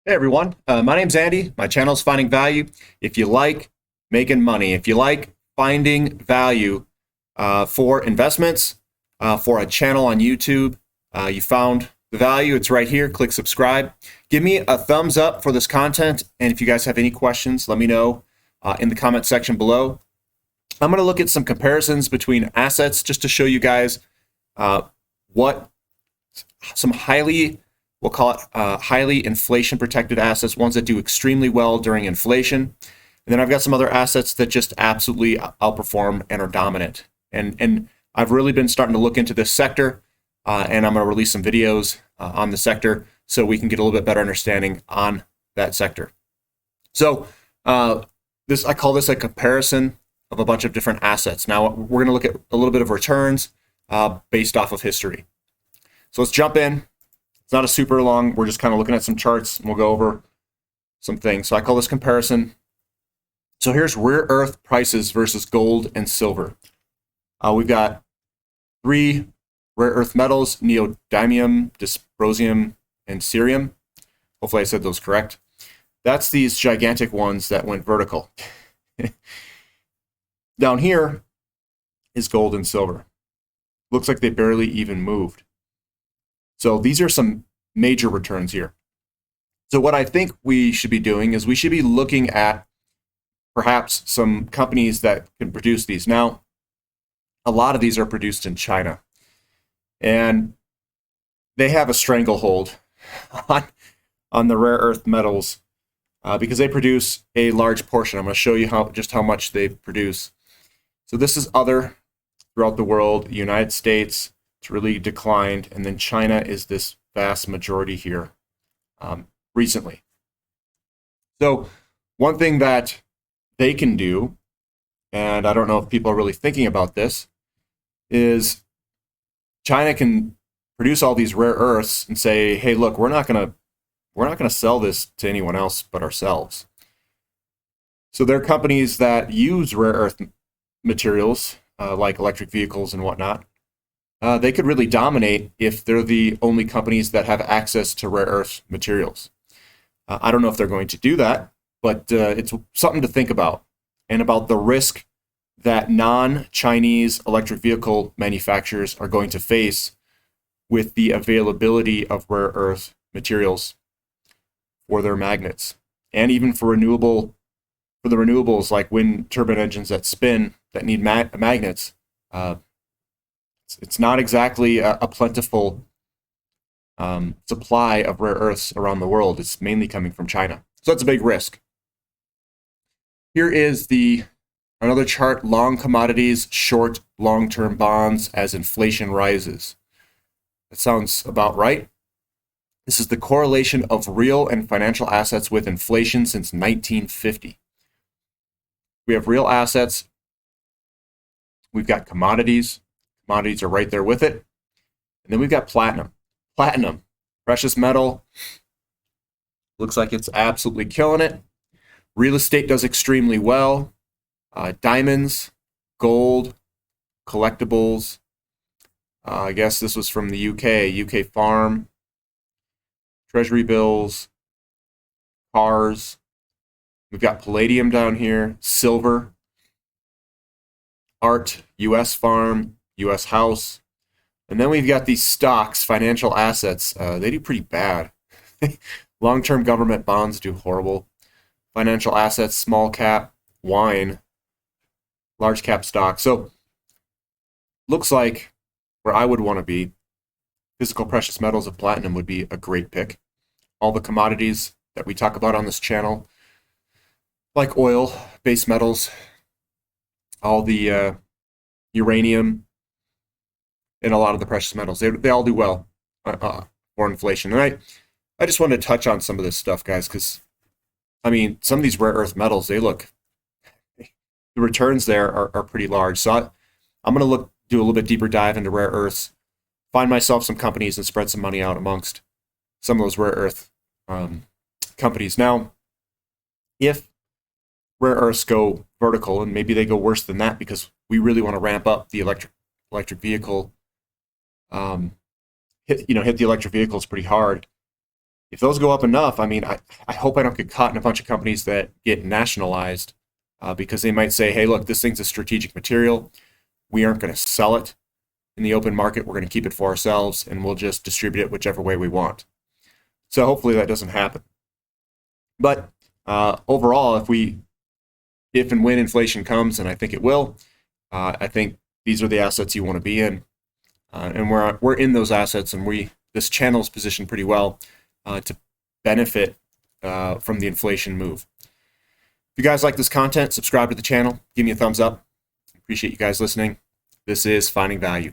Hey everyone, my name's Andy. My channel's Finding Value. If you like making money, if you like finding value for investments, for a channel on YouTube, you found the value, it's right here. Click subscribe. Give me a thumbs up for this content. And if you guys have any questions, let me know in the comment section below. I'm going to look at some comparisons between assets just to show you guys what some we'll call it highly inflation protected assets, ones that do extremely well during inflation. And then I've got some other assets that just absolutely outperform and are dominant. And I've really been starting to look into this sector, and I'm going to release some videos on the sector so we can get a little bit better understanding on that sector. So I call this a comparison of a bunch of different assets. Now we're going to look at a little bit of returns based off of history. So let's jump in. It's not a super long, we're just kind of looking at some charts and we'll go over some things. So I call this comparison. So here's rare earth prices versus gold and silver. We've got three rare earth metals: neodymium, dysprosium, and cerium. Hopefully I said those correct. That's these gigantic ones that went vertical. Down here is gold and silver. Looks like they barely even moved. So these are some major returns here. So what I think we should be doing is we should be looking at perhaps some companies that can produce these. Now, a lot of these are produced in China, and they have a stranglehold on the rare earth metals because they produce a large portion. I'm going to show you just how much they produce. So this is other throughout the world. United States, it's really declined, and then China is this vast majority here recently. So one thing that they can do, and I don't know if people are really thinking about this, is China can produce all these rare earths and say, hey, look, we're not gonna sell this to anyone else but ourselves. So there are companies that use rare earth materials like electric vehicles and whatnot. They could really dominate if they're the only companies that have access to rare earth materials. I don't know if they're going to do that, but it's something to think about, and about the risk that non-Chinese electric vehicle manufacturers are going to face with the availability of rare earth materials for their magnets, and even for the renewables like wind turbine engines that spin that need magnets. It's not exactly a plentiful supply of rare earths around the world. It's mainly coming from China. So that's a big risk. Here is another chart: long commodities, short long-term bonds as inflation rises. That sounds about right. This is the correlation of real and financial assets with inflation since 1950. We have real assets. We've got commodities. Commodities are right there with it. And then we've got platinum. Platinum, precious metal, looks like it's absolutely killing it. Real estate does extremely well. Diamonds, gold, collectibles. I guess this was from the UK farm. Treasury bills, cars. We've got palladium down here, silver, art, US farm, US house. And then we've got these stocks, financial assets. They do pretty bad. Long-term government bonds do horrible. Financial assets, small cap, wine, large cap stock. So looks like where I would want to be, physical precious metals of platinum would be a great pick. All the commodities that we talk about on this channel, like oil, base metals, all the uranium, and a lot of the precious metals, they all do well for inflation. And I just wanted to touch on some of this stuff, guys, because I mean, some of these rare earth metals, the returns there are pretty large. So I'm going to do a little bit deeper dive into rare earths, find myself some companies, and spread some money out amongst some of those rare earth companies. Now, if rare earths go vertical, and maybe they go worse than that because we really want to ramp up the electric vehicle, hit the electric vehicles pretty hard. if those go up enough, I mean, I hope I don't get caught in a bunch of companies that get nationalized because they might say, hey, look, this thing's a strategic material. We aren't going to sell it in the open market. We're going to keep it for ourselves, and we'll just distribute it whichever way we want. So hopefully that doesn't happen. But overall, if and when inflation comes, and I think it will, I think these are the assets you want to be in. And we're in those assets, and this channel is positioned pretty well to benefit from the inflation move. If you guys like this content, subscribe to the channel, give me a thumbs up. Appreciate you guys listening. This is Finding Value.